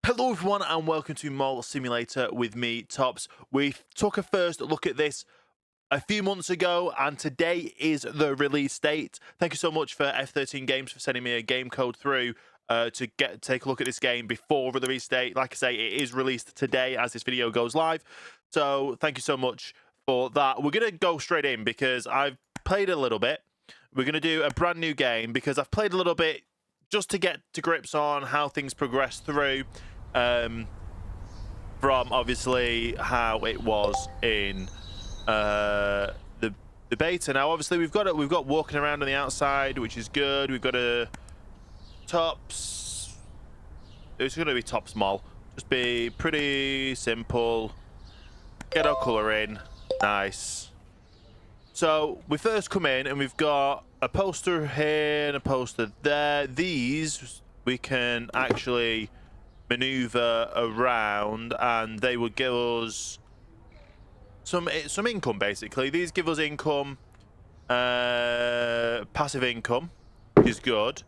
Hello everyone and welcome to Mall Simulator with me, Tops. We took a first look at this a few months ago and today is the release date. Thank you so much for F13 Games for sending me a game code through to take a look at this game before the release date. Like I say, it is released today as this video goes live. So thank you so much for that. We're going to go straight in because I've played a little bit. We're going to do a brand new game because I've played a little bit just to get to grips on how things progress through. From obviously how it was in the beta. Now obviously we've got walking around on the outside, which is good. We've got a tops. It's going to be Tops Mall. Just be pretty simple. Get our colour in. Nice. So we first come in and we've got a poster here and a poster there. These we can actually maneuver around and they will give us some income. Basically these give us income, passive income, which is good,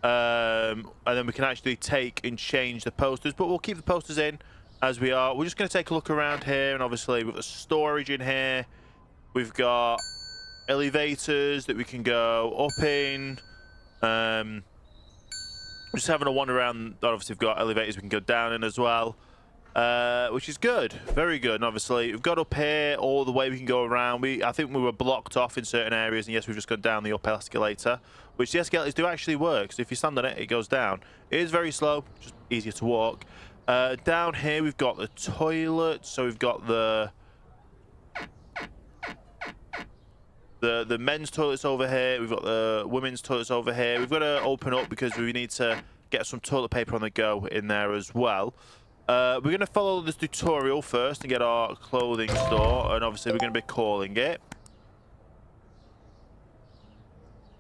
and then we can actually take and change the posters, but we'll keep the posters in as we are. We're just going to take a look around here, and obviously we've got storage in here. We've got elevators that we can go up in. Just having a wander around. Obviously, we've got elevators we can go down in as well, which is good, very good. And obviously, we've got up here all the way we can go around. I think we were blocked off in certain areas, and yes, we've just gone down the up escalator, which the escalators do actually work. So if you stand on it, it goes down. It is very slow, just easier to walk. Down here, we've got the toilet. So we've got the men's toilets over here. We've got the women's toilets over here. We've got to open up because we need to get some toilet paper on the go in there as well. We're going to follow this tutorial first and get our clothing store, and obviously we're going to be calling it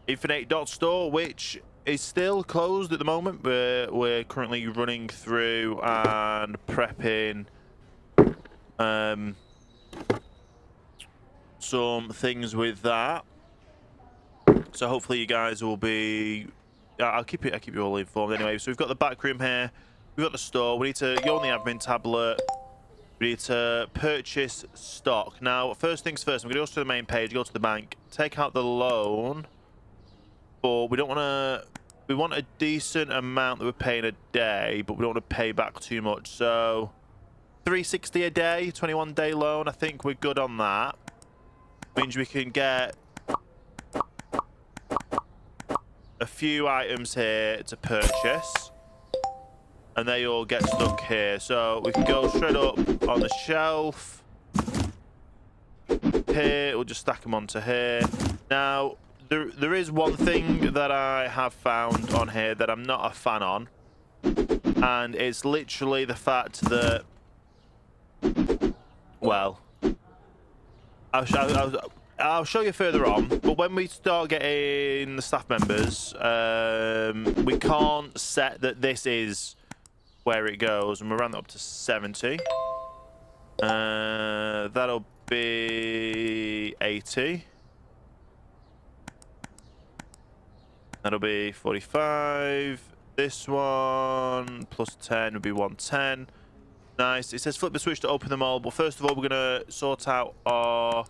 Infinite Dot Store, which is still closed at the moment. We're currently running through and prepping some things with that, so hopefully you guys will be I'll keep you all informed anyway. So we've got the back room here, we've got the store. We need to go on the admin tablet, we need to purchase stock. Now first things first, I'm gonna go to the main page, go to the bank, take out the loan, but we want a decent amount that we're paying a day, but we don't want to pay back too much. So 360 a day, 21-day loan. I think we're good on that. Means we can get a few items here to purchase, and they all get stuck here. So we can go straight up on the shelf here. We'll just stack them onto here. Now there is one thing that I have found on here that I'm not a fan on, and it's literally the fact that, well, I'll show you further on, but when we start getting the staff members, we can't set that this is where it goes, and we'll round that up to 70. That'll be 80. That'll be 45. This one plus 10 would be 110. Nice. It says flip the switch to open them all, but first of all we're going to sort out our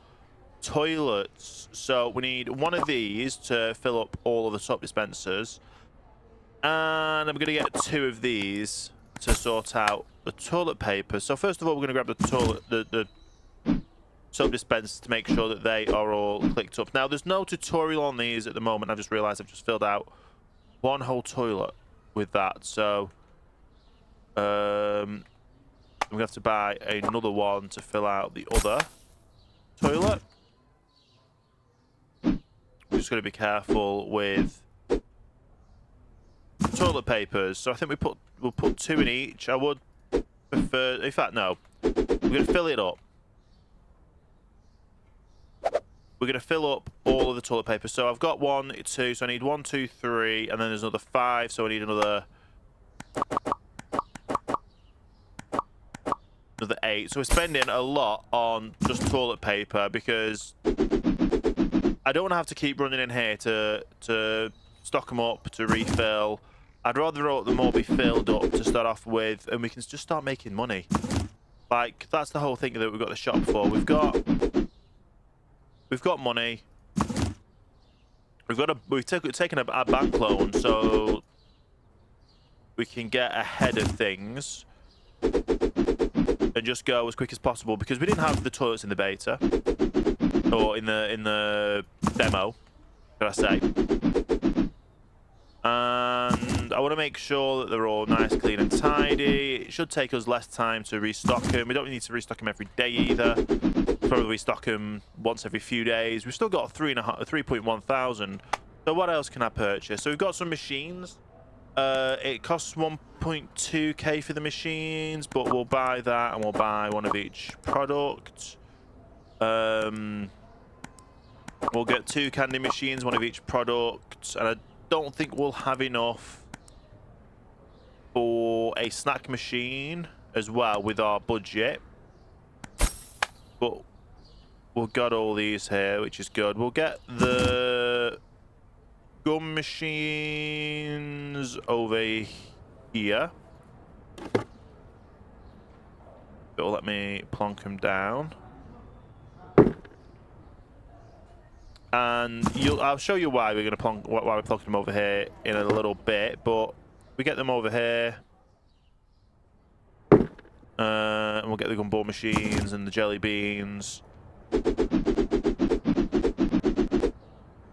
toilets. So we need one of these to fill up all of the soap dispensers, and I'm going to get two of these to sort out the toilet paper. So first of all we're going to grab the soap dispensers to make sure that they are all clicked up. Now there's no tutorial on these at the moment. I've just realized I've just filled out one whole toilet with that, so I'm going to have to buy another one to fill out the other toilet. We're just going to be careful with toilet papers. So I think we'll put two in each. I would prefer, in fact, no. We're going to fill it up. We're going to fill up all of the toilet paper. So I've got 1, 2, so I need 1, 2, 3, and then there's another 5, so I need another 8. So we're spending a lot on just toilet paper because I don't want to have to keep running in here to stock them up, to refill. I'd rather them all be filled up to start off with, and we can just start making money. Like, that's the whole thing that we've got the shop for. We've got money. We've taken a bank loan, so we can get ahead of things and just go as quick as possible, because we didn't have the toilets in the beta or in the demo, should I say. And I want to make sure that they're all nice, clean and tidy. It should take us less time to restock them. We don't need to restock them every day either. Probably restock them once every few days. We've still got 3.1 thousand. So what else can I purchase? So we've got some machines. It costs 1.2k for the machines, but we'll buy that and we'll buy one of each product. We'll get 2 candy machines, one of each product, and I don't think we'll have enough for a snack machine as well with our budget, but we've got all these here, which is good. We'll get the gum machines over here. It'll let me plonk them down. And I'll show you why we're plonking them over here in a little bit, but we get them over here. And we'll get the gumball machines and the jelly beans.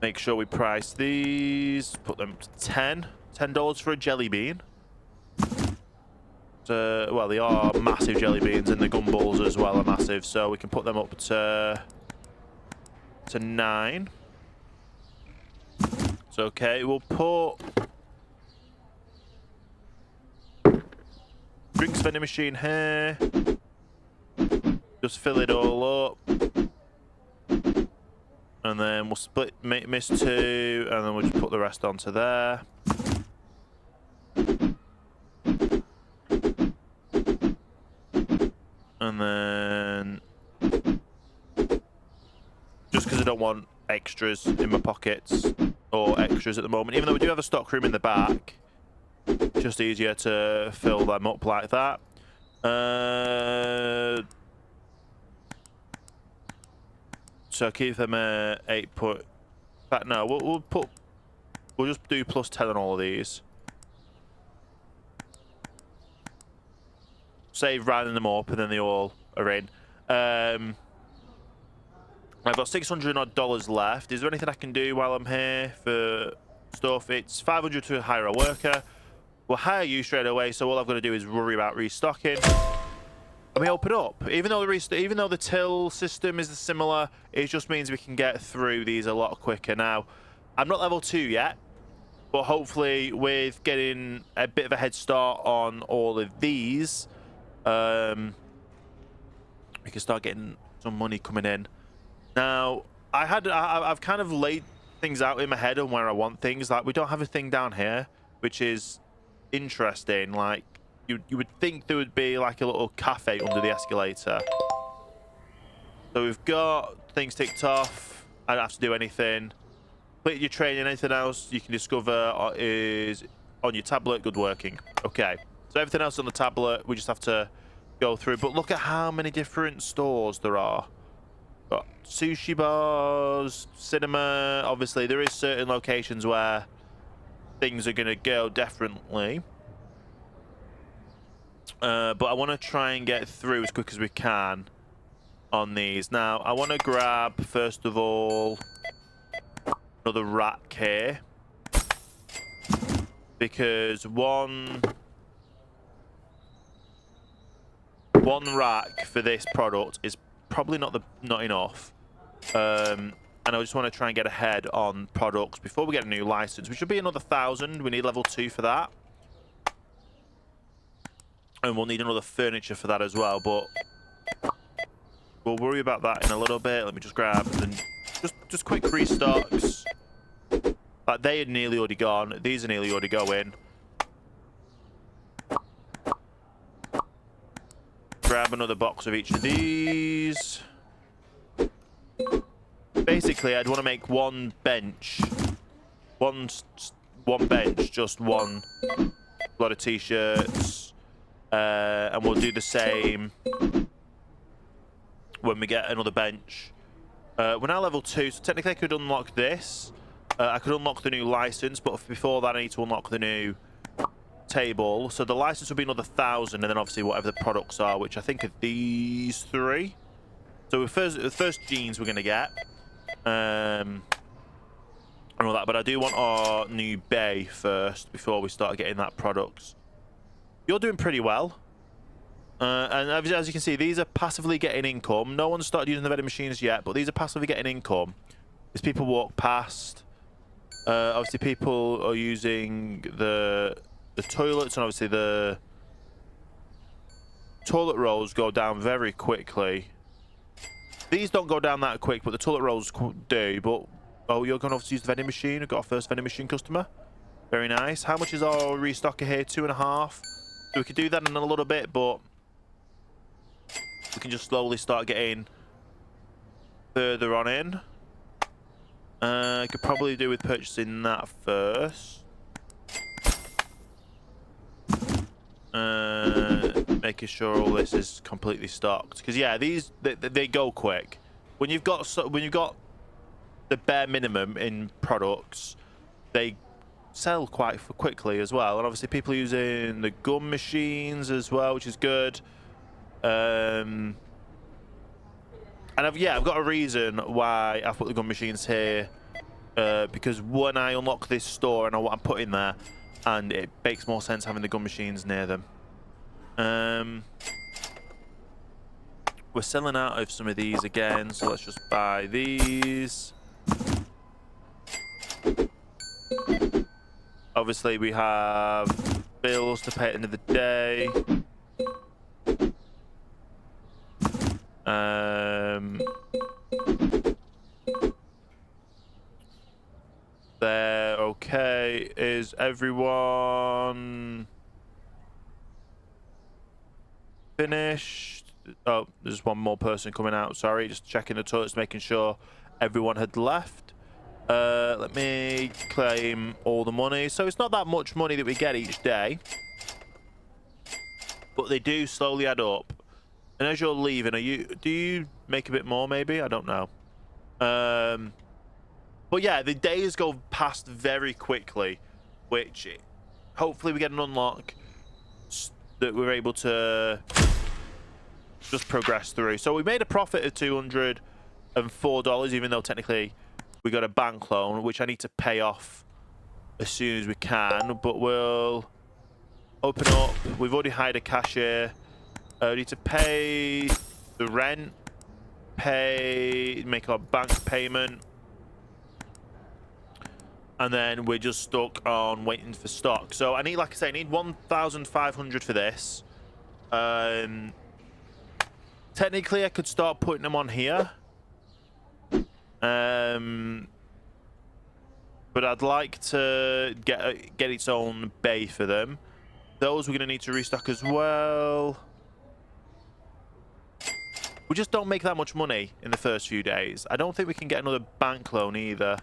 Make sure we price these. Put them to $10 for a jelly bean. So, well, they are massive jelly beans, and the gumballs as well are massive, so we can put them up to 9. It's okay. We'll put drinks vending machine here. Just fill it all up. And then we'll split miss 2, and then we'll just put the rest onto there. And then, just because I don't want extras in my pockets, or extras at the moment, even though we do have a stock room in the back, it's just easier to fill them up like that. So keep them at 8 point. In fact, no, we'll just do plus 10 on all of these. Save rounding them up, and then they all are in. I've got $600 odd left. Is there anything I can do while I'm here for stuff? It's 500 to hire a worker. We'll hire you straight away, so all I've got to do is worry about restocking. And we open up. Even though the till system is similar, it just means we can get through these a lot quicker. Now, I'm not level 2 yet, but hopefully with getting a bit of a head start on all of these, we can start getting some money coming in. Now, I've kind of laid things out in my head on where I want things. Like, we don't have a thing down here, which is interesting. Like, you would think there would be like a little cafe under the escalator. So we've got things ticked off. I don't have to do anything. Complete your training. Anything else you can discover is on your tablet. Good working. Okay. So everything else on the tablet, we just have to go through. But look at how many different stores there are. Got sushi bars, cinema. Obviously, there is certain locations where things are going to go differently. But I want to try and get through as quick as we can on these. Now, I want to grab, first of all, another rack here. Because one rack for this product is probably not enough. And I just want to try and get ahead on products before we get a new license, which should be another 1,000. We need level 2 for that. And we'll need another furniture for that as well, but we'll worry about that in a little bit. Let me just grab and just quick restocks. Like, they had nearly already gone. These are nearly already going. Grab another box of each of these. Basically, I'd want to make one bench, one one bench, just one lot of t-shirts, and we'll do the same when we get another bench. We're now level 2, so technically I could unlock this. I could unlock the new license, but before that I need to unlock the new table. So the license will be another 1,000, and then obviously whatever the products are, which I think are these 3. So the first jeans we're going to get. And all that, but I do want our new bay first before we start getting that products. You're doing pretty well. And as you can see, these are passively getting income. No one's started using the vending machines yet, but these are passively getting income. As people walk past, obviously people are using the toilets, and obviously the toilet rolls go down very quickly. These don't go down that quick, but the toilet rolls do. But oh, you're going to obviously use the vending machine. We've got our first vending machine customer. Very nice. How much is our restocker here? 2.5. So we could do that in a little bit, but we can just slowly start getting further on in. I could probably do with purchasing that first. Making sure all this is completely stocked, because yeah, these they go quick. When you've got the bare minimum in products, they sell quite quickly as well. And obviously people are using the gun machines as well, which is good. And I've got a reason why I've put the gun machines here, because when I unlock this store, I know what I'm putting there, and it makes more sense having the gun machines near them. We're selling out of some of these again, so let's just buy these. Obviously we have bills to pay at the end of the day. There, okay. Is everyone finished? Oh, there's one more person coming out. Sorry, just checking the toilets, making sure everyone had left. Let me claim all the money. So it's not that much money that we get each day, but they do slowly add up. And as you're leaving, do you make a bit more maybe? I don't know. But yeah, the days go past very quickly, which hopefully we get an unlock that we're able to just progress through. So we made a profit of $204, even though technically we got a bank loan, which I need to pay off as soon as we can. But we'll open up. We've already hired a cashier. We need to pay the rent, make our bank payment, and then we're just stuck on waiting for stock. So I need, like I say, I need 1,500 for this. Technically, I could start putting them on here. But I'd like to get its own bay for them. Those we're going to need to restock as well. We just don't make that much money in the first few days. I don't think we can get another bank loan either.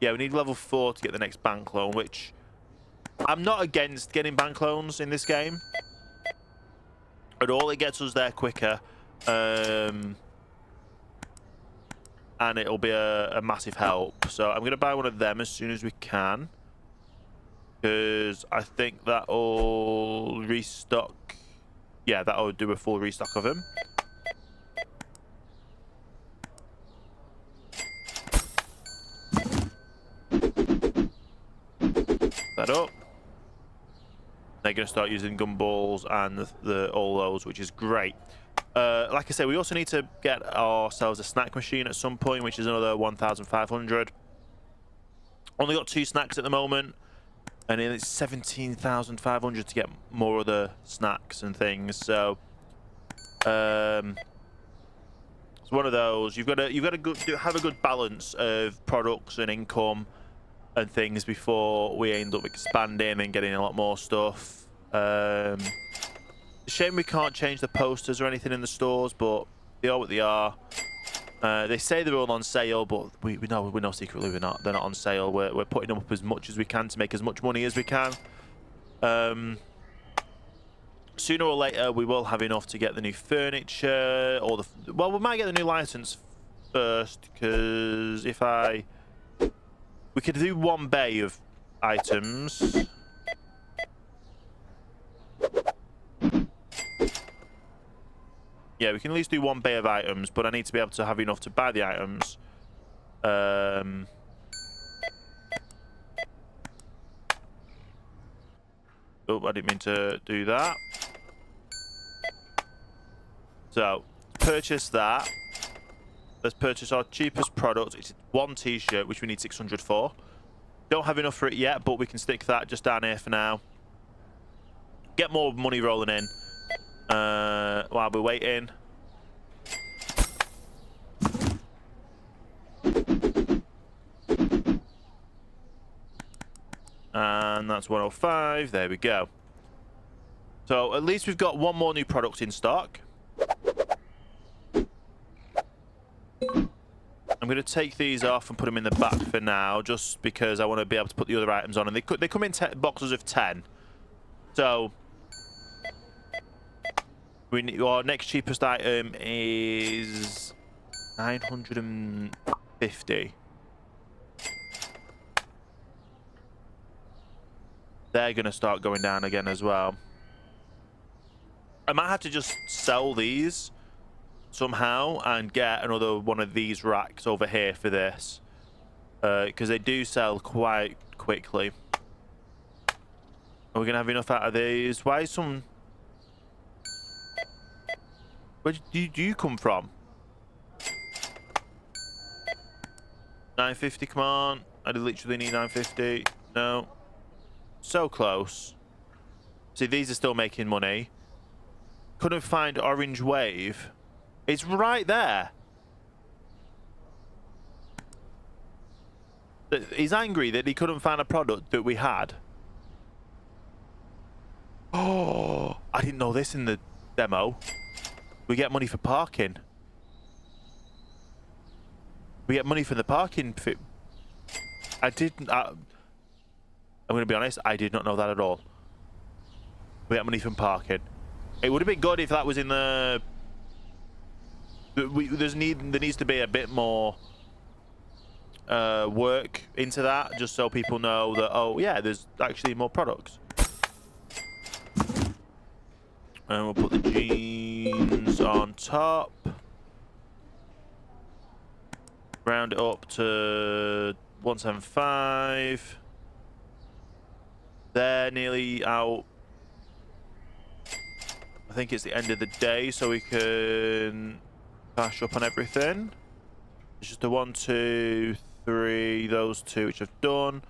Yeah, we need level 4 to get the next bank loan, which I'm not against getting bank loans in this game at all. It gets us there quicker, and it'll be a massive help. So I'm going to buy one of them as soon as we can, because I think that'll restock. Yeah, that'll do a full restock of him. That up. They're going to start using gumballs and all those, which is great. Like I said, we also need to get ourselves a snack machine at some point, which is another 1,500. Only got 2 snacks at the moment, and then it's 17,500 to get more other snacks and things. So it's one of those. You've got to have a good balance of products and income and things before we end up expanding and getting a lot more stuff. Shame we can't change the posters or anything in the stores, but they are what they are. They say they're all on sale, but we know secretly we're not. They're not on sale. We're putting them up as much as we can to make as much money as we can. Sooner or later, we will have enough to get the new furniture, or well, we might get the new license first, because we could do one bay of items. Yeah, we can at least do one bay of items, but I need to be able to have enough to buy the items. Oh, I didn't mean to do that. So, purchase that. Let's purchase our cheapest product. It's one t-shirt, which we need 600 for. Don't have enough for it yet, but we can stick that just down here for now. Get more money rolling in while we're waiting. And that's 105. There we go. So at least we've got one more new product in stock. I'm going to take these off and put them in the back for now, just because I want to be able to put the other items on. And they come in boxes of 10. So our next cheapest item is 950. They're going to start going down again as well. I might have to just sell these somehow and get another one of these racks over here for this. Because they do sell quite quickly. Are we going to have enough out of these? Why is some... Where do you come from? 950, come on. I literally need 950. No. So close. See, these are still making money. Couldn't find Orange Wave. It's right there. He's angry that he couldn't find a product that we had. Oh, I didn't know this in the demo. We get money for parking. We get money for the parking. I didn't... I'm going to be honest, I did not know that at all. We get money from parking. It would have been good if that was in the... There needs to be a bit more work into that, just so people know that, oh yeah, there's actually more products. And we'll put the jeans on top. Round it up to 175. They're nearly out. I think it's the end of the day, so we can cash up on everything. It's just a 1, 2, 3, those two which I've done.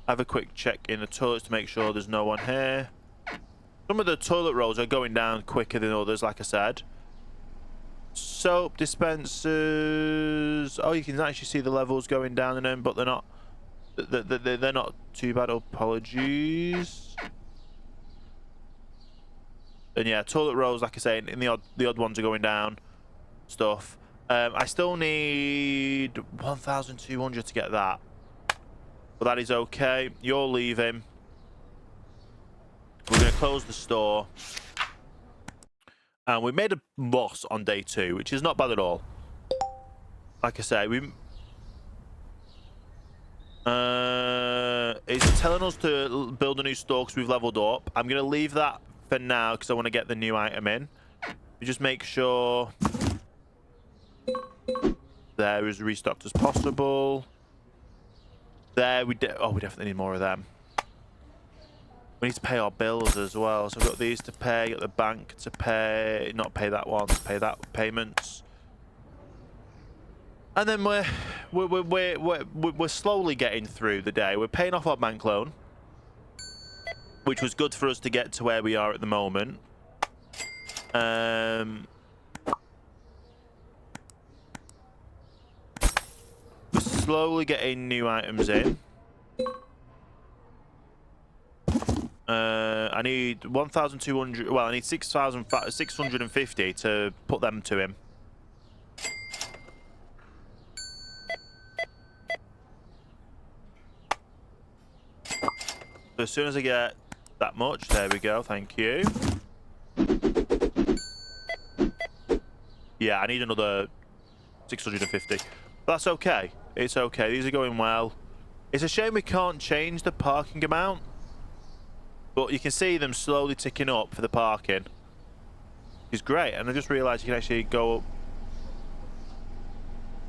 Have a quick check in the toilets to make sure there's no one here. Some of the toilet rolls are going down quicker than others, like I said. Soap dispensers. Oh, you can actually see the levels going down in them, but they're not. They're not too bad. Apologies. And yeah, toilet rolls, like I say, in the odd ones are going down. Stuff. I still need 1,200 to get that, but that is okay. You're leaving. We're going to close the store. And we made a loss on day 2, which is not bad at all. Like I say, it's telling us to build a new store because we've leveled up. I'm going to leave that for now because I want to get the new item in. We just make sure they're as restocked as possible. There, we definitely need more of them. We need to pay our bills as well. So we've got these to pay, got the bank to pay, not pay that one, to pay that payments. And then we're slowly getting through the day. We're paying off our bank loan, which was good for us to get to where we are at the moment. We're slowly getting new items in. I need 1,200. Well, I need 6,650 to put them to him. as soon as I get that much, there we go. Thank you. Yeah, I need another 650. That's okay. It's okay. These are going well. It's a shame we can't change the parking amount, but you can see them slowly ticking up for the parking. It's great, and I just realised you can actually go up.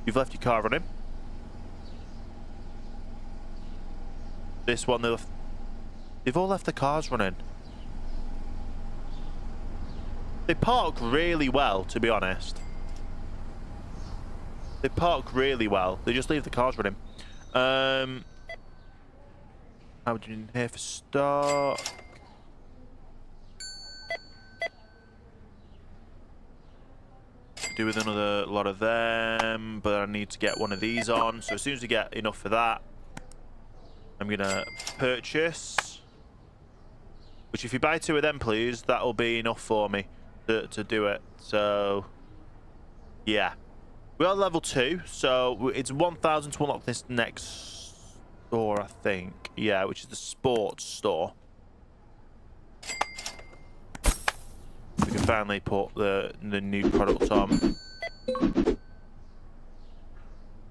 You've left your car running. This one, they've all left the cars running. They park really well, to be honest. They park really well. They just leave the cars running. How are we doing here for stock? Do with another lot of them, but I need to get one of these on. So as soon as we get enough for that, I'm gonna purchase. Which, if you buy 2 of them, please, that'll be enough for me to do it. So yeah, we are level 2, so it's 1,000 to unlock this next store, I think. Yeah, which is the sports store. We can finally put the new product on.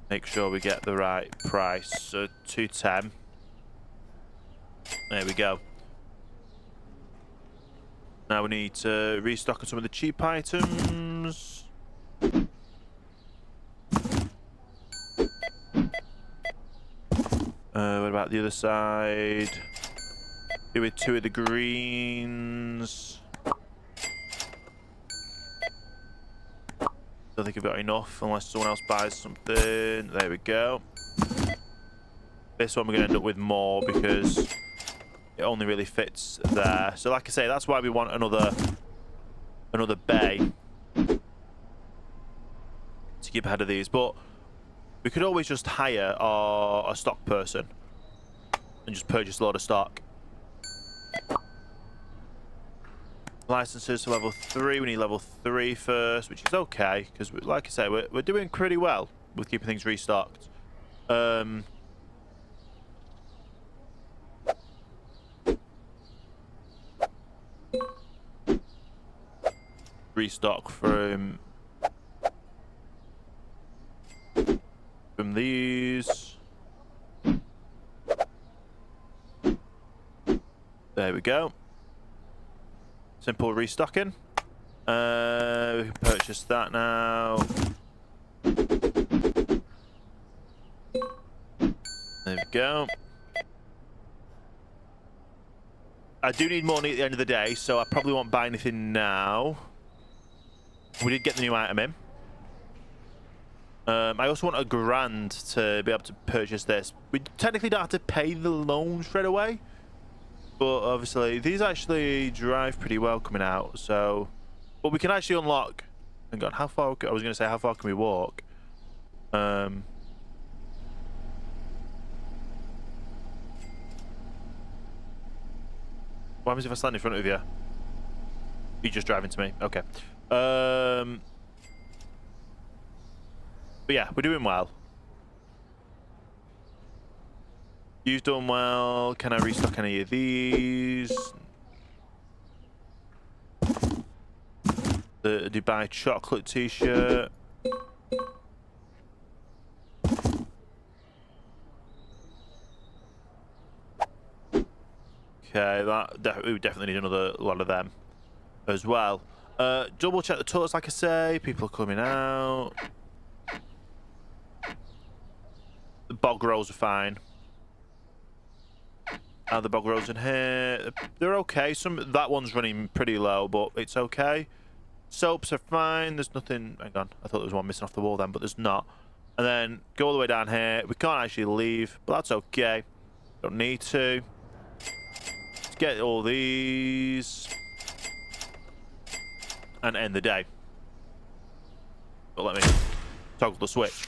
Make sure we get the right price. So 210. There we go. Now we need to restock on some of the cheap items. What about the other side? Do with 2 of the greens. Don't think I've got enough unless someone else buys something. There we go. This one we're going to end up with more because it only really fits there. So like I say, that's why we want another bay to keep ahead of these. But we could always just hire a stock person and just purchase a lot of stock. Licenses to level 3. We need level 3 first, which is okay because, like I say, we're doing pretty well with keeping things restocked. Restock from these. There we go. Simple restocking. We can purchase that now. There we go. I do need money at the end of the day, so I probably won't buy anything now. We did get the new item in. I also want £1,000 to be able to purchase this. We technically don't have to pay the loan straight away, but obviously these actually drive pretty well coming out. So, but we can actually unlock. Hang on, how far? I was going to say, how far can we walk? What happens if I stand in front of you? You're just driving to me. Okay. But yeah, we're doing well. You've done well. Can I restock any of these? The Dubai chocolate t-shirt. Okay, we definitely need another lot of them as well. Double check the toilets, like I say. People are coming out. The bog rolls are fine. The bog rolls in here. They're okay. That one's running pretty low, but it's okay. Soaps are fine. There's nothing. Hang on. I thought there was one missing off the wall then, but there's not. And then go all the way down here. We can't actually leave, but that's okay. Don't need to. Let's get all these and end the day. But let me toggle the switch.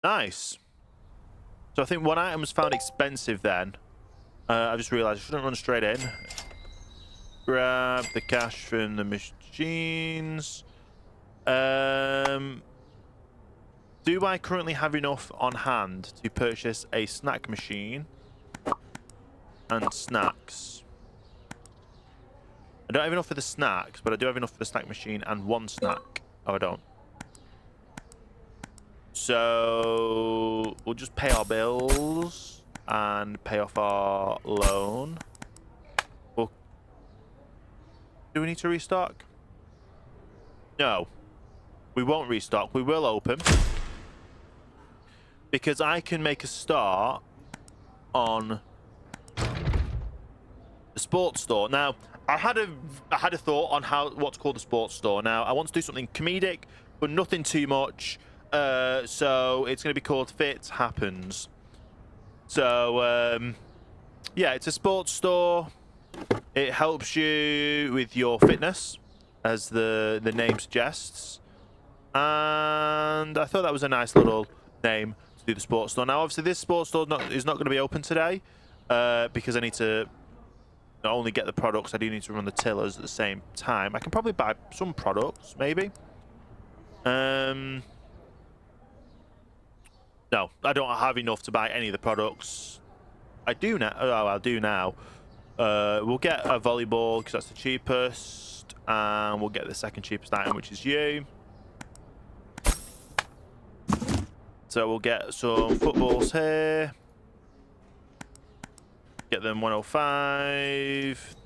Nice. So I think one item was found expensive then. I just realised I shouldn't run straight in. Grab the cash from the machines. Do I currently have enough on hand to purchase a snack machine? and snacks. I don't have enough for the snacks, but I do have enough for the snack machine and 1 snack. Oh, I don't. So we'll just pay our bills and pay off our loan. Well, do we need to restock? No. We won't restock. We will open. Because I can make a start on the sports store. Now, I had a thought on what to call the sports store. Now, I want to do something comedic, but nothing too much. So it's going to be called Fit Happens. So, yeah, it's a sports store. It helps you with your fitness, as the name suggests. And I thought that was a nice little name to do the sports store. Now, obviously, this sports store is not going to be open today because I need to not only get the products, I do need to run the tillers at the same time. I can probably buy some products, maybe. No, I don't have enough to buy any of the products. I do now. Oh, I'll do now. We'll get a volleyball because that's the cheapest, and we'll get the second cheapest item, which is you. So we'll get some footballs here. Get them 105.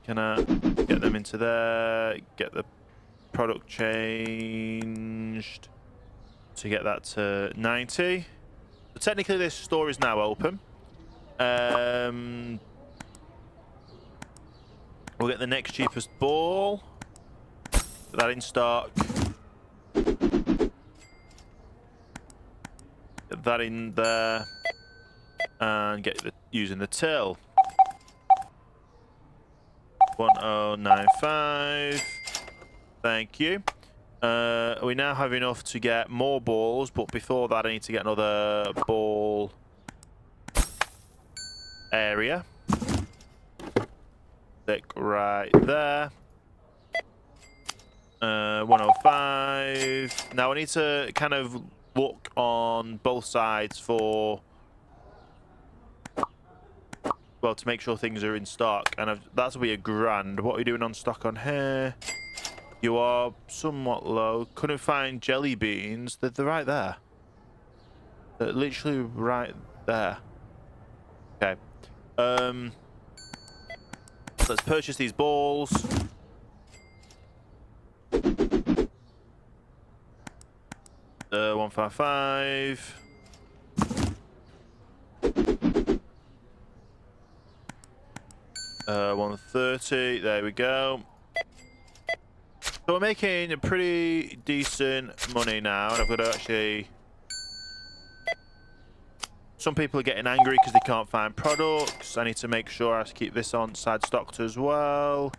Can I get them into there? Get the product changed to get that to 90. So technically this store is now open. We'll get the next cheapest ball. Put that in stock. Get that in there. And get using the till. 1095. Thank you. We now have enough to get more balls, but before that I need to get another ball area. Stick right there. 105. Now I need to kind of look on both sides for, well, to make sure things are in stock, and that's will be £1,000. What are you doing on stock on here? You are somewhat low. Couldn't find jelly beans. They're right there. They're literally right there. Okay. Let's purchase these balls. Uh, 155. Uh, 130. There we go. So we're making a pretty decent money now, and I've got to actually... Some people are getting angry because they can't find products. I need to make sure I keep this on side stocked as well.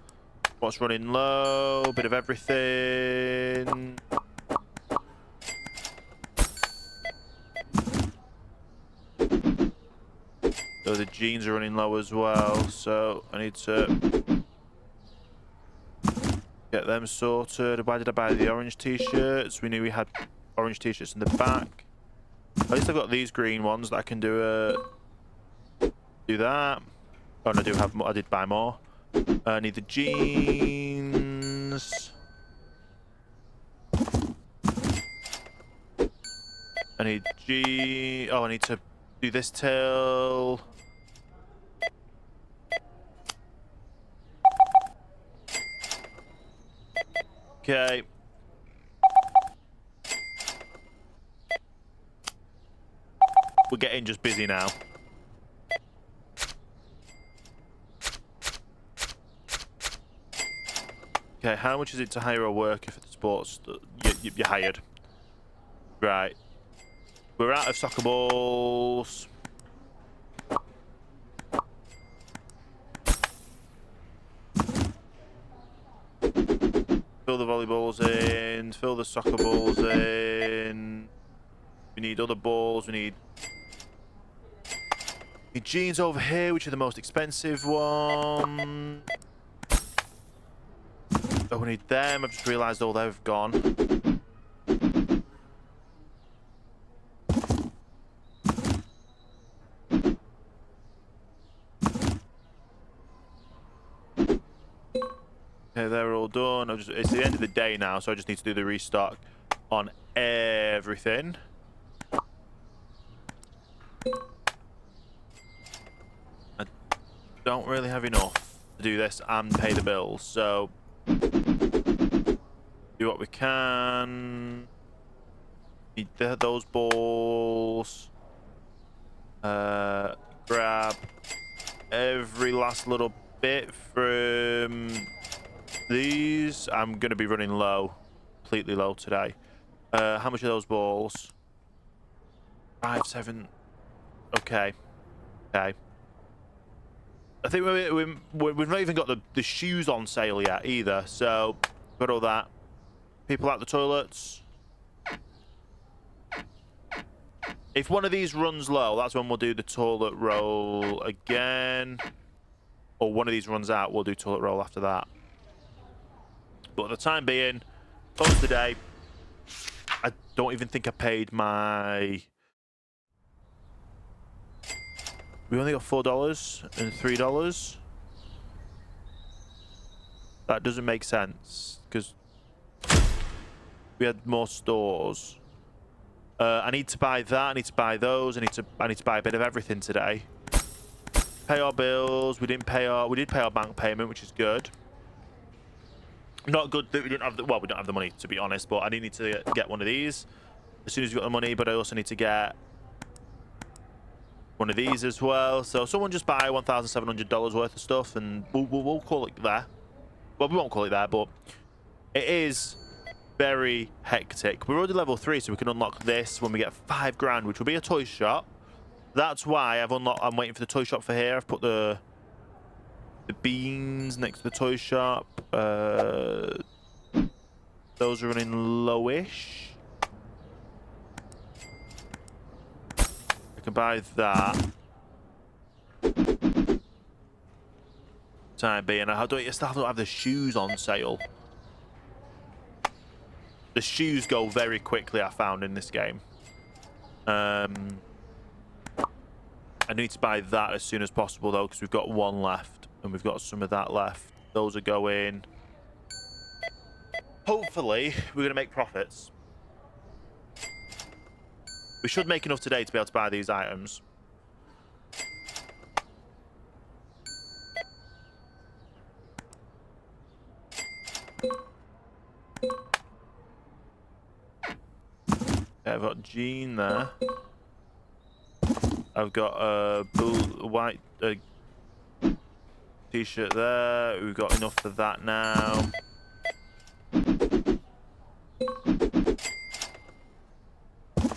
What's running low? A bit of everything. So the jeans are running low as well, so I need to get them sorted. Why did I buy the orange t-shirts? We knew we had orange t-shirts in the back. At least I've got these green ones that I can do that. Oh, and I do have more. I did buy more. I need the jeans. I need Oh, I need to do this till. Okay. We're getting just busy now. Okay, how much is it to hire a worker for the sports? You're hired. Right. We're out of soccer balls. Fill the volleyballs in. Fill the soccer balls in. We need other balls. We need jeans over here, which are the most expensive one. Oh, we need them. I've just realised all they've gone. Okay, they're all done. It's the end of the day now, so I just need to do the restock on everything. I don't really have enough to do this and pay the bills, so do what we can. Need those balls. Grab every last little bit from these. I'm going to be running low, completely low today. How much are those balls? 5, 7. Okay. Okay. I think we've not even got the shoes on sale yet either. So, got all that. People out the toilets. If one of these runs low, that's when we'll do the toilet roll again. Or one of these runs out, we'll do toilet roll after that. But at the time being, close the day. I don't even think I paid my... We only got $4 and $3. That doesn't make sense because we had more stores. I need to buy that. I need to buy those. I need to buy a bit of everything today. Pay our bills. We did pay our bank payment, which is good. Not good that we didn't have the, well, we don't have the money to be honest, but I do need to get one of these as soon as we got the money. But I also need to get one of these as well. So someone just buy $1,700 worth of stuff, and we'll call it there. Well, we won't call it there, but it is very hectic. We're already level 3, so we can unlock this when we get 5 grand, which will be a toy shop. That's why I'm waiting for the toy shop for here. I've put the beans next to the toy shop. Those are running lowish. I can buy that. Time being, I still don't have the shoes on sale. The shoes go very quickly, I found, in this game. I need to buy that as soon as possible, though, because we've got 1 left, and we've got some of that left. Those are going. Hopefully, we're going to make profits. We should make enough today to be able to buy these items. I've got Jean there. I've got a white t-shirt there. We've got enough for that now.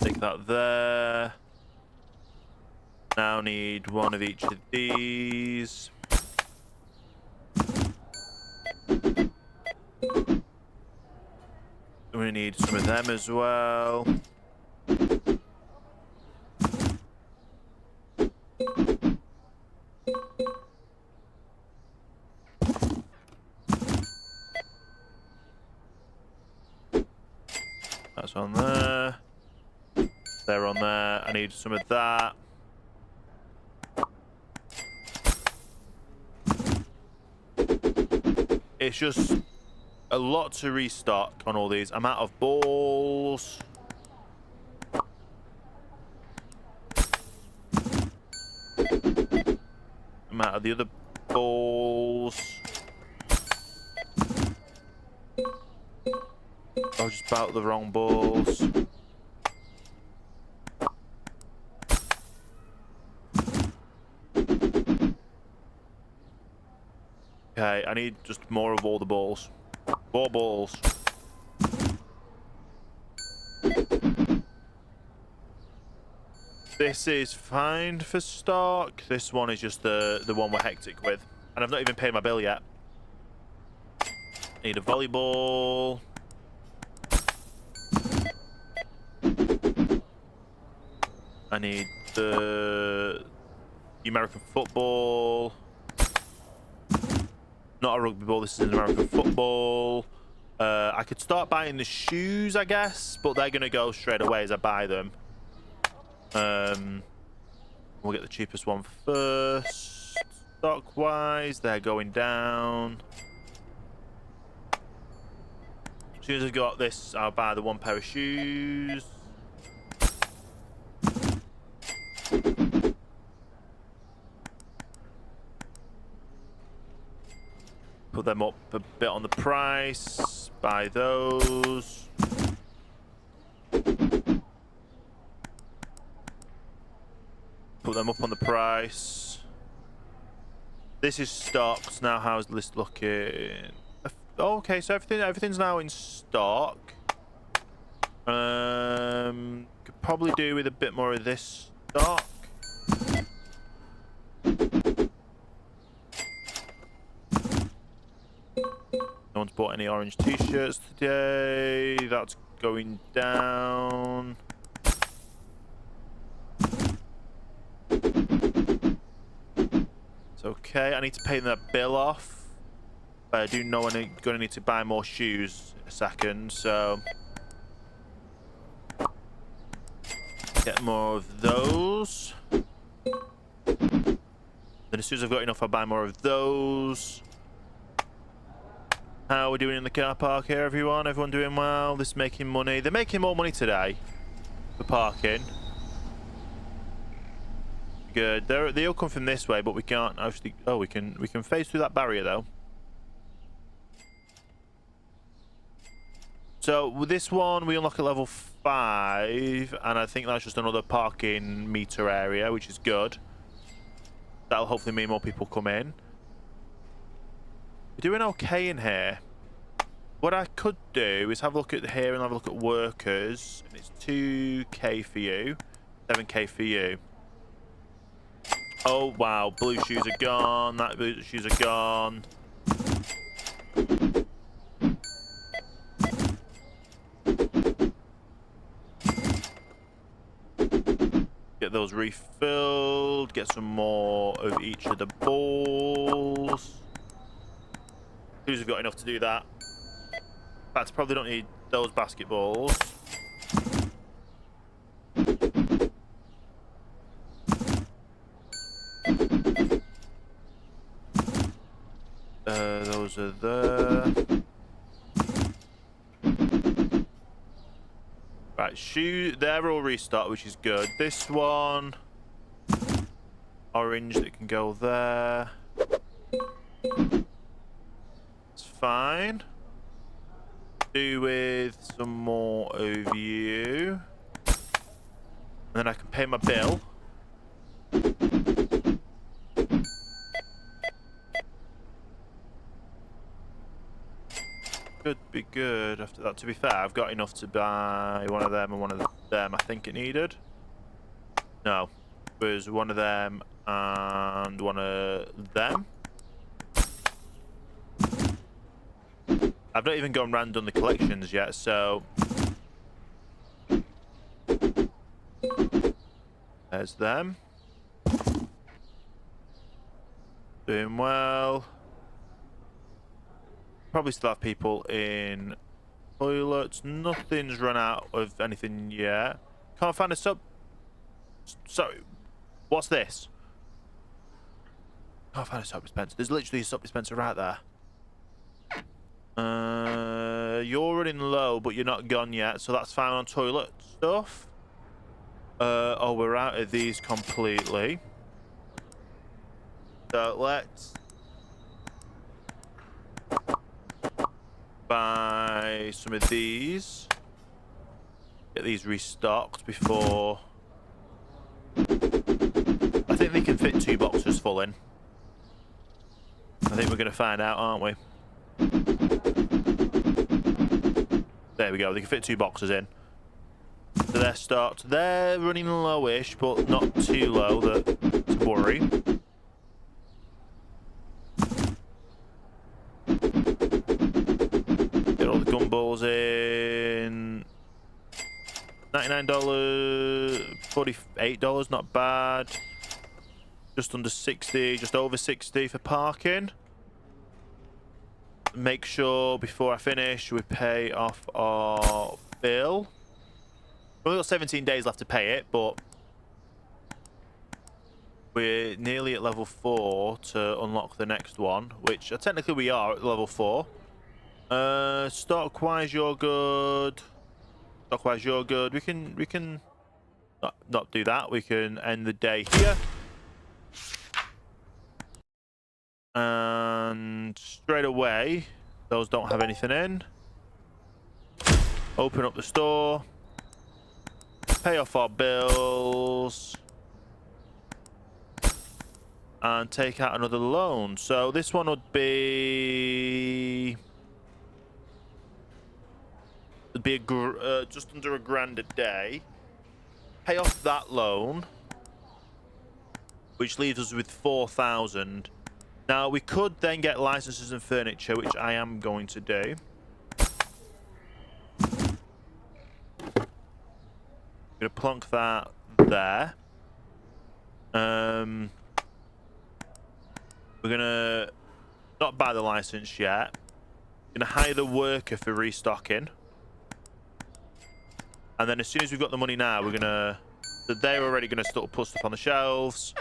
Take that there. Now need one of each of these. We need some of them as well. That's on there. They're on there. I need some of that. It's just a lot to restock on all these. I'm out of balls. I'm out of the other balls. I was just about the wrong balls. Okay, I need just more of all the balls. More balls. This is fine for stock. This one is just the one we're hectic with. And I've not even paid my bill yet. Need a volleyball. I need the American football. Not a rugby ball, this is an American football. I could start buying the shoes, I guess, but they're going to go straight away as I buy them. We'll get the cheapest one first. Stock-wise, they're going down. As soon as I've got this, I'll buy the one pair of shoes. Put them up a bit on the price. Buy those. Put them up on the price. This is stocked now. How's the list looking? Oh, okay, so everything's now in stock. Could probably do with a bit more of this stock. No one's bought any orange t-shirts today. That's going down. It's okay. I need to pay that bill off. But I do know I'm going to need to buy more shoes in a second, so get more of those. Then as soon as I've got enough, I'll buy more of those. How are we doing in the car park here, everyone? Everyone doing well? This is making money. They're making more money today for parking. Good. They'll come from this way, but we can't actually. Oh, we can phase through that barrier though. So with this one, we unlock at level 5, and I think that's just another parking meter area, which is good. That'll hopefully mean more people come in. We're doing okay in here. What I could do is have a look at here and have a look at workers. And it's 2k for you, 7k for you. Oh wow, blue shoes are gone. That blue shoes are gone. Get those refilled. Get some more of each of the balls. Who's got enough to do that? In fact, I probably don't need those basketballs. Those are there. Right, shoe. They're all restocked, which is good. This one, orange, that can go there. It's fine. Do with some more of you, and then I can pay my bill. Should be good after that. To be fair, I've got enough to buy one of them and one of them. I think it needed. No, it was one of them and one of them. I've not even gone round done the collections yet, so there's them. Doing well. Probably still have people in toilets. Nothing's run out of anything yet. Can't find a sub. Sorry, what's this? Can't find a sub dispenser. There's literally a sub dispenser right there. You're running low, but you're not gone yet, so that's fine on toilet stuff. Oh, we're out of these completely. So let's buy some of these. Get these restocked before. I think they can fit 2 boxes full in. I think we're going to find out, aren't we? There we go. They can fit 2 boxes in. So they're stocked. They're running lowish, but not too low to worry. Get all the gumballs in. $99, $48, not bad. Just under 60, just over 60 for parking. Make sure before I finish we pay off our bill. We've only got 17 days left to pay it, but we're nearly at level 4 to unlock the next one, which technically we are at level 4. Stock-wise, you're good. Stock-wise, you're good. We can not do that. We can end the day here. And straight away, those don't have anything in. Open up the store. Pay off our bills. And take out another loan. So this one would be... It'd be just under £1,000 a day. Pay off that loan, which leaves us with 4,000. Now we could then get licenses and furniture, which I am going to do. I'm gonna plonk that there. We're gonna not buy the license yet. Gonna hire the worker for restocking. And then as soon as we've got the money now, we're gonna... So they're already gonna start put stuff on the shelves.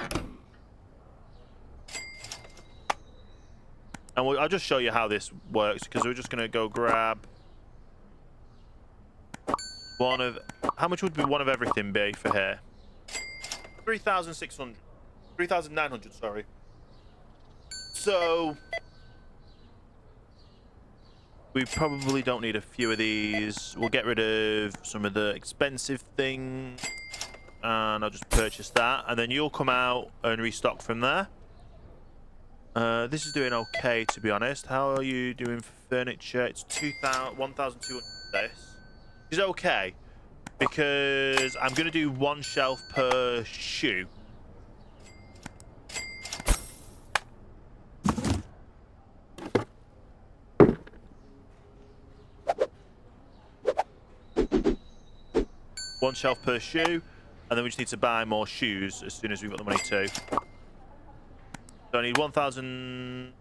And I'll just show you how this works, because we're just gonna go grab one of... How much would be one of everything be for here? 3,600. 3,900, sorry. So... we probably don't need a few of these. We'll get rid of some of the expensive things. And I'll just purchase that. And then you'll come out and restock from there. This is doing okay, to be honest. How are you doing for furniture? It's 1,200 this. Which is okay. Because I'm going to do one shelf per shoe. One shelf per shoe, and then we just need to buy more shoes as soon as we've got the money too. So I need 1,000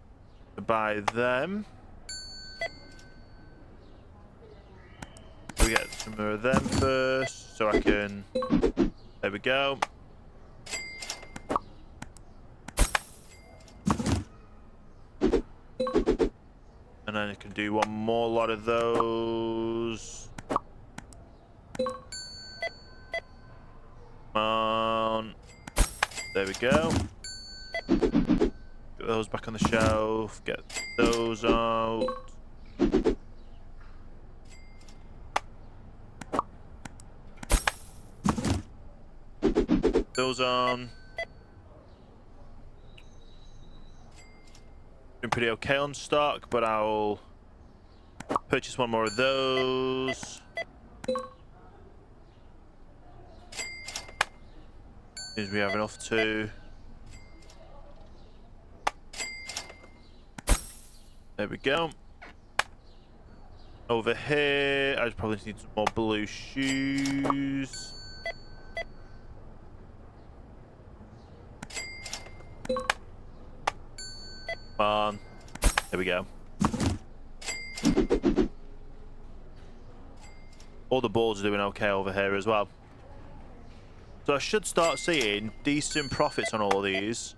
to buy them. We get some of them first, so I can... There we go. And then I can do one more lot of those. On. There we go. Get those back on the shelf. Get those out. Those on. Been pretty okay on stock, but I'll purchase one more of those. We have enough to. There we go. Over here, I probably need some more blue shoes. Come on. There we go. All the balls are doing okay over here as well. So I should start seeing decent profits on all of these.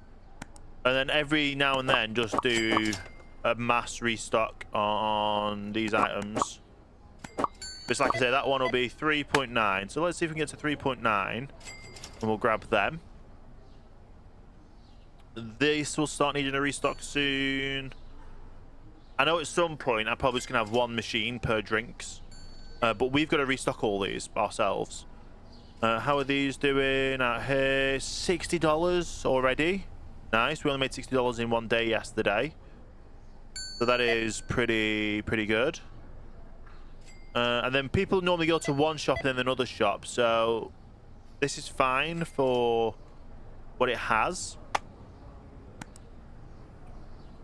And then every now and then just do a mass restock on these items. Just like I say, that one will be 3.9. So let's see if we can get to 3.9. And we'll grab them. This will start needing a restock soon. I know at some point I'm probably just going to have one machine per drinks. But we've got to restock all these ourselves. How are these doing out here? $60 already. Nice. We only made $60 in one day yesterday. So that is pretty good. And then people normally go to one shop and then another shop. So this is fine for what it has.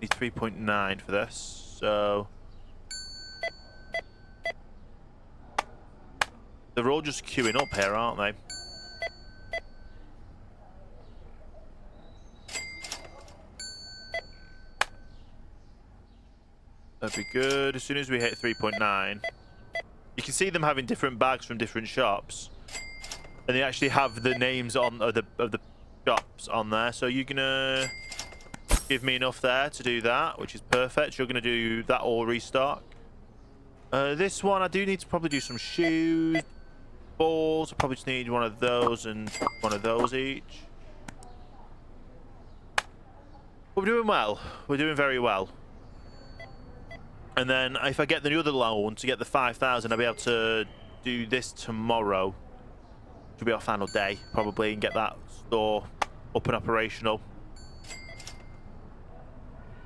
Need 3.9 for this. So they're all just queuing up here, aren't they? That'd be good. As soon as we hit 3.9, you can see them having different bags from different shops, and they actually have the names on of the shops on there. So you're gonna give me enough there to do that, which is perfect. You're gonna do that all restock. This one, I do need to probably do some shoes. Balls, I probably just need one of those and one of those each. We're doing well. We're doing very well. And then if I get the other loan to get the 5,000, I'll be able to do this tomorrow. Which will be our final day, probably, and get that store up and operational.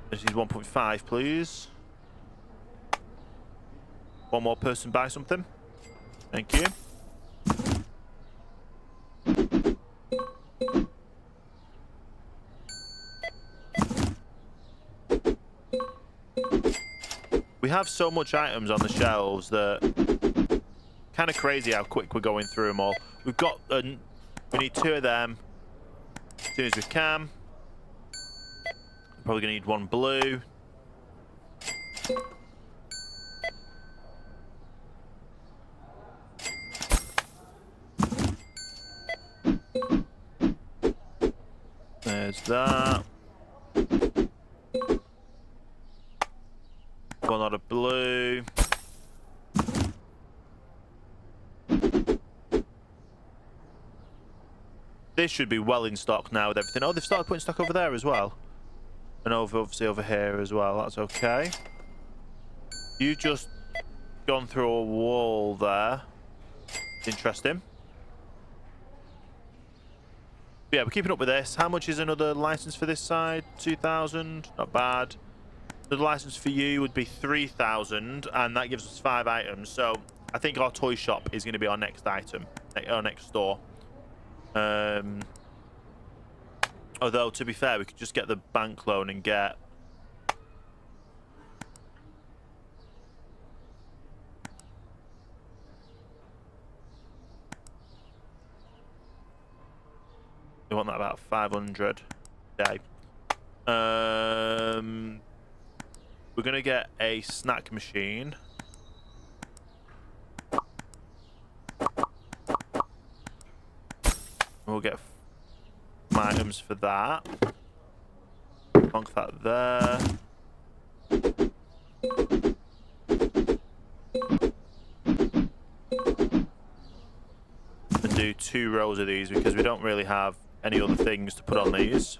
This is 1.5, please. One more person buy something. Thank you. We have so much items on the shelves that kind of crazy how quick we're going through them all. We've got we need 2 of them as soon as we can. Probably gonna need 1 blue. There's that. 1 lot of blue. This should be well in stock now with everything. Oh, they've started putting stock over there as well. And obviously over here as well. That's okay. You've just gone through a wall there. Interesting. But yeah, we're keeping up with this. How much is another license for this side? 2,000. Not bad. The license for you would be 3,000, and that gives us 5 items. So I think our toy shop is going to be our next item, our next store. Although, to be fair, we could just get the bank loan and get... We want that about 500 a day. We're going to get a snack machine. We'll get items for that. Plonk that there. And do 2 rows of these because we don't really have any other things to put on these.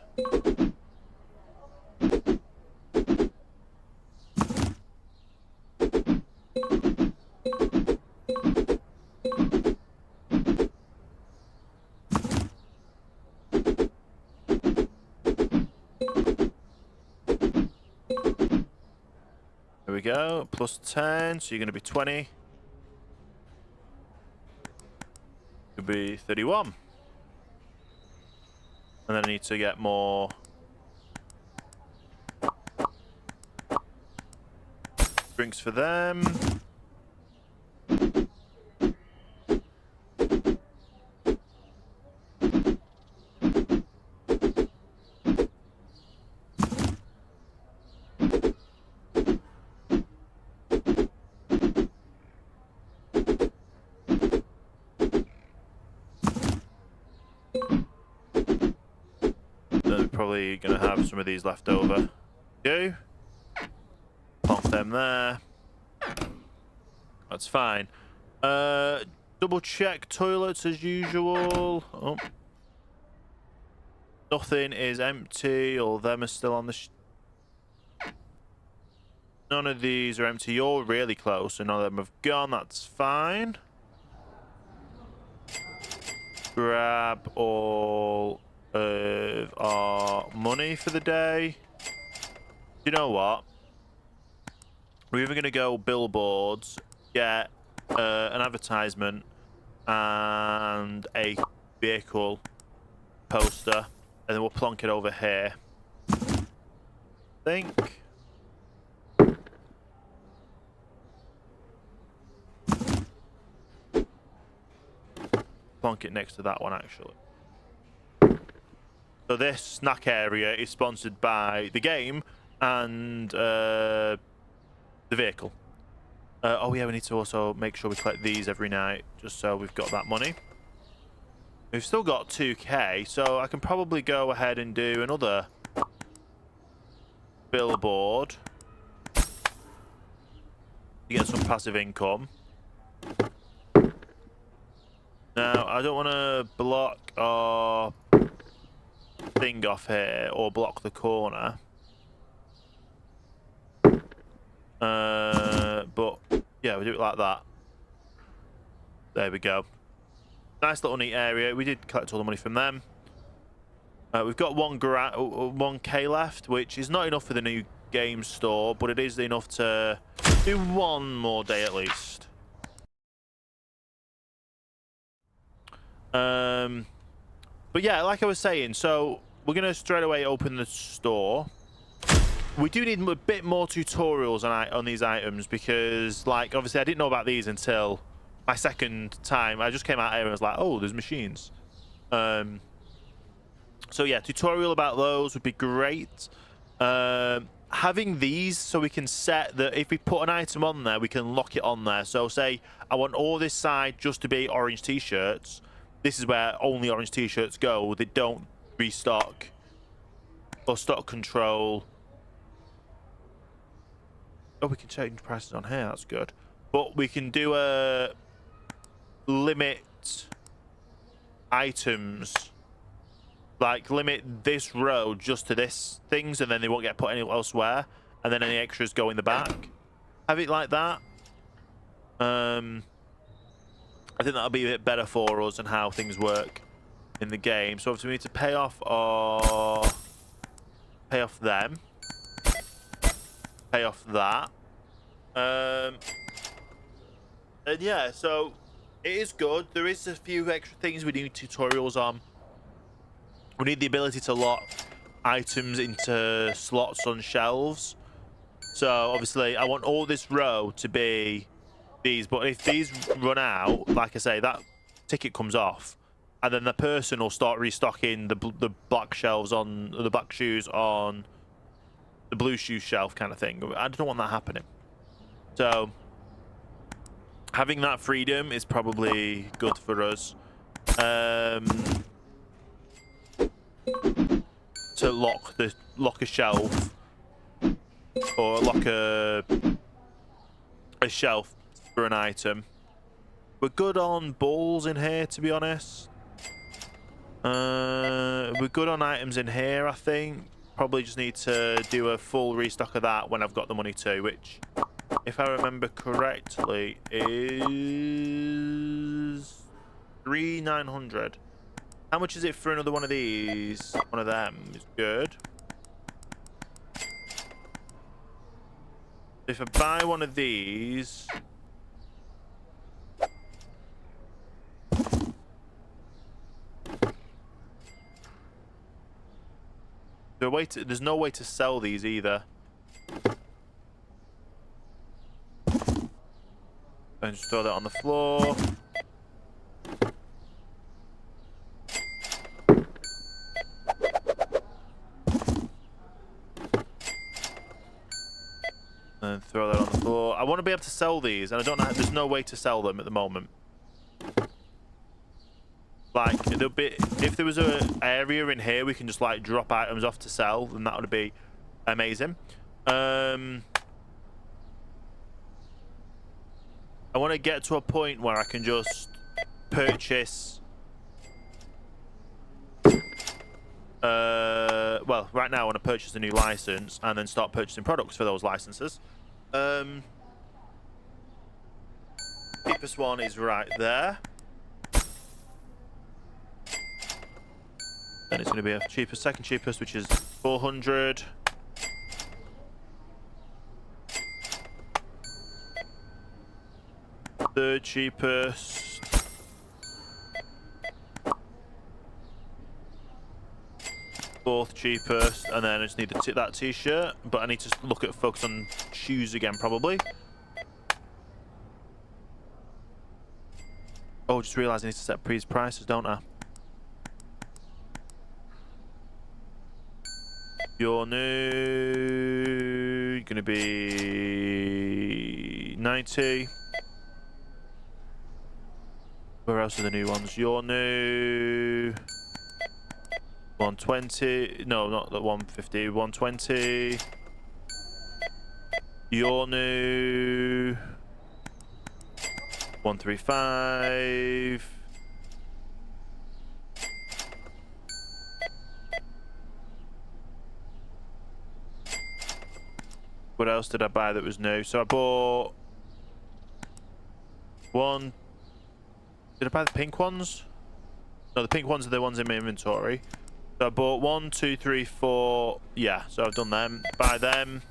There we go, plus 10, so you're going to be 20. You'll be 31. And then I need to get more drinks for them. Probably gonna have some of these left over. Go. Pop them there. That's fine. Double check toilets as usual. Oh. Nothing is empty. All of them are still on the... None of these are empty. You're really close, and none of them have gone. That's fine. Grab all of our money for the day. You know what? We're even going to go billboards, get an advertisement and a vehicle poster, and then we'll plonk it over here. I think. Plonk it next to that one, actually. So this snack area is sponsored by the game and the vehicle. Oh yeah, we need to also make sure we collect these every night, just so we've got that money. We've still got 2k, so I can probably go ahead and do another billboard. to get some passive income. Now, I don't want to block our thing off here or block the corner. But yeah, we do it like that. There we go. Nice little neat area. We did collect all the money from them. We've got 1K left, which is not enough for the new game store, but it is enough to do one more day at least. But yeah, like I was saying, so we're gonna straight away open the store. We do need a bit more tutorials on these items because, like, obviously I didn't know about these until my second time. I just came out here and was like, oh, there's machines. So yeah, tutorial about those would be great. Having these so we can set that if we put an item on there, we can lock it on there. So say I want all this side just to be orange t-shirts. This is where only orange t-shirts go. They don't restock or stock control. Oh, we can change prices on here. That's good. But we can do a limit items. Like limit this row just to this things, and then they won't get put anywhere elsewhere. And then any extras go in the back. Have it like that. I think that'll be a bit better for us and how things work in the game. So obviously we need to pay off them. Pay off that. And yeah, so it is good. There is a few extra things we need tutorials on. We need the ability to lock items into slots on shelves. So obviously I want all this row to be these, but if these run out, like I say, that ticket comes off, and then the person will start restocking the black shelves on the black shoes on the blue shoe shelf kind of thing. I don't want that happening. So having that freedom is probably good for us. To lock a shelf or lock a shelf for an item. We're good on balls in here, to be honest. We're good on items in here, I think. Probably just need to do a full restock of that when I've got the money too, which, if I remember correctly, is 3,900. How much is it for another one of these? One of them is good. If I buy one of these... There's no way to sell these either. And just throw that on the floor. And throw that on the floor. I want to be able to sell these, and I don't know. There's no way to sell them at the moment. Like, there'll be, if there was an area in here we can just like drop items off to sell, then that would be amazing. I want to get to a point where I can just purchase. Well, right now I want to purchase a new license and then start purchasing products for those licenses. Cheapest one is right there. Then it's going to be a cheapest, second cheapest, which is 400. Third cheapest. Fourth cheapest, and then I just need that t-shirt, but I need to look at focus on shoes again probably. Oh, just realised I need to set prices, don't I? Your new gonna be 90. Where else are the new ones? Your new 120. No, not the 150. 120. Your new 135. What else did I buy that was new? So I bought one. Did I buy the pink ones? No, the pink ones are the ones in my inventory. So I bought 1, 2, 3, 4. Yeah, so I've done them. Buy them.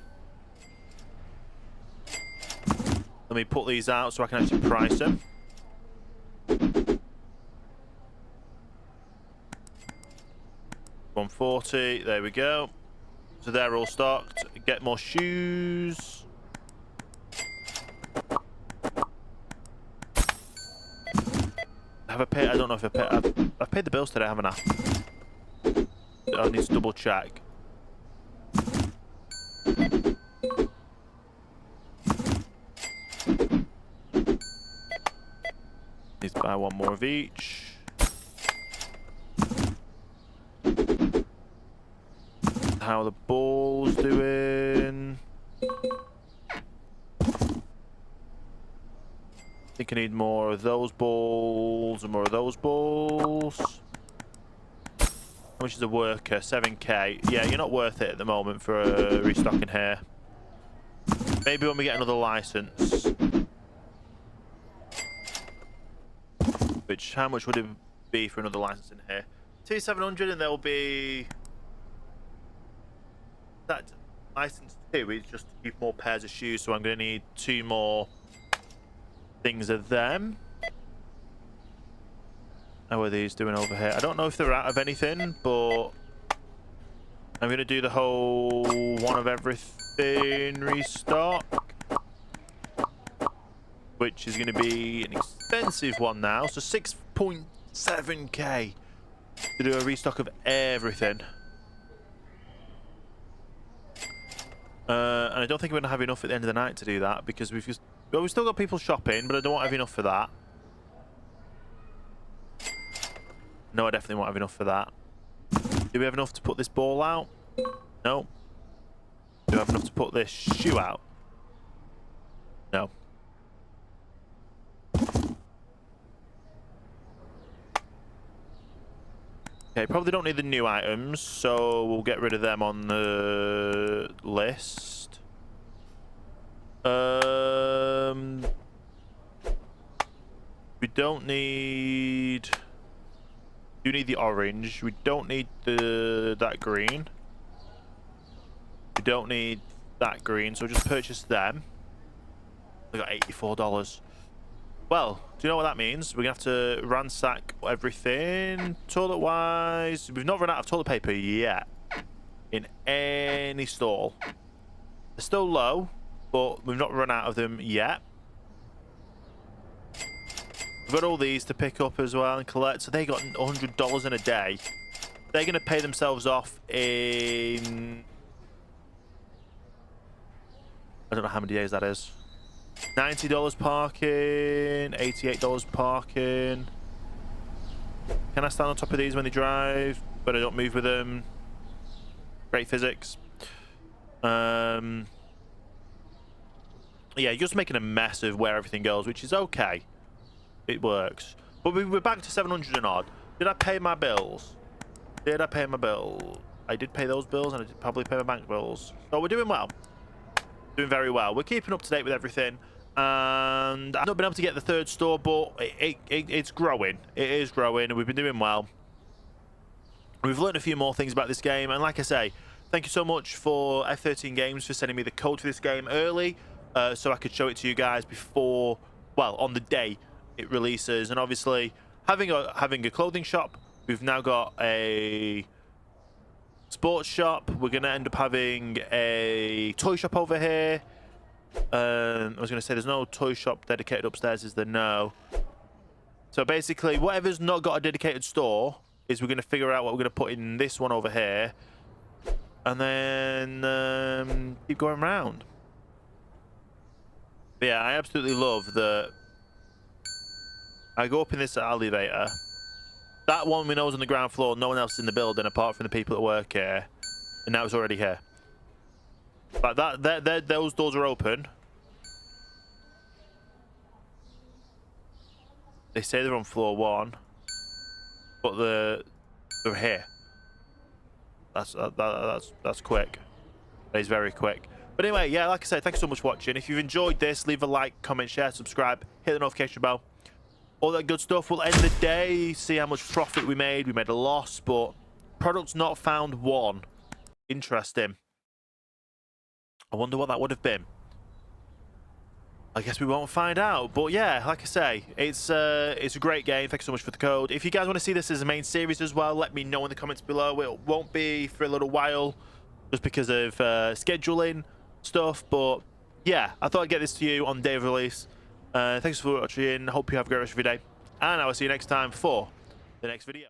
Let me put these out so I can actually price them. $140. There we go. So they're all stocked. Get more shoes. Have I paid? I don't know if I paid. I've paid the bills today, haven't I? I need to double check. Need to buy one more of each. How are the balls doing? I think I need more of those balls and more of those balls. How much is a worker? 7k. Yeah, you're not worth it at the moment for restocking here. Maybe when we get another license. Which, how much would it be for another license in here? 2,700, and there will be... That license 2 is just to keep more pairs of shoes, so I'm going to need 2 more things of them. How are these doing over here? I don't know if they're out of anything, but I'm going to do the whole one of everything restock, which is going to be an expensive one now. So 6.7k to do a restock of everything. And I don't think we're going to have enough at the end of the night to do that, because we've still got people shopping, but I don't have enough for that. No, I definitely won't have enough for that. Do we have enough to put this ball out? No. Do we have enough to put this shoe out? No. Okay, probably don't need the new items, so we'll get rid of them on the list. We don't need... We do need the orange. We don't need that green. We don't need that green, so we'll just purchase them. We got $84. Well, do you know what that means? We're going to have to ransack everything. Toilet-wise, we've not run out of toilet paper yet in any stall. They're still low, but we've not run out of them yet. We've got all these to pick up as well and collect. So they got $100 in a day. They're going to pay themselves off in... I don't know how many days that is. $90 parking, $88 parking. Can I stand on top of these when they drive, but I don't move with them? Great physics. Yeah, you're just making a mess of where everything goes, which is okay. It works. But we're back to 700 and odd. Did I pay my bills? Did I pay my bill? I did pay those bills, and I did probably pay my bank bills. So we're doing well. Doing very well. We're keeping up to date with everything. And I've not been able to get the third store, but it's growing. It is growing, and we've been doing well. We've learned a few more things about this game, and like I say, thank you so much for F13 Games for sending me the code for this game early, so I could show it to you guys before, well, on the day it releases. And obviously, having a clothing shop, we've now got a sports shop. We're going to end up having a toy shop over here. I was going to say there's no toy shop dedicated upstairs, is there? No. So basically, whatever's not got a dedicated store is we're going to figure out what we're going to put in this one over here, and then keep going around. But yeah, I absolutely love that I go up in this elevator. That one we know is on the ground floor. No one else is in the building apart from the people that work here, and now it's already here. Like that, those doors are open. They say they're on floor 1, but they're here. That's quick. That is very quick. But anyway, yeah, like I said, thanks so much for watching. If you've enjoyed this, leave a like, comment, share, subscribe, hit the notification bell. All that good stuff. We'll end the day, see how much profit we made. We made a loss, but products not found 1. Interesting. I wonder what that would have been. I guess we won't find out. But yeah, like I say, it's a great game. Thanks so much for the code. If you guys want to see this as a main series as well, let me know in the comments below. It won't be for a little while just because of scheduling stuff. But yeah, I thought I'd get this to you on day of release. Thanks for watching. Hope you have a great rest of your day. And I will see you next time for the next video.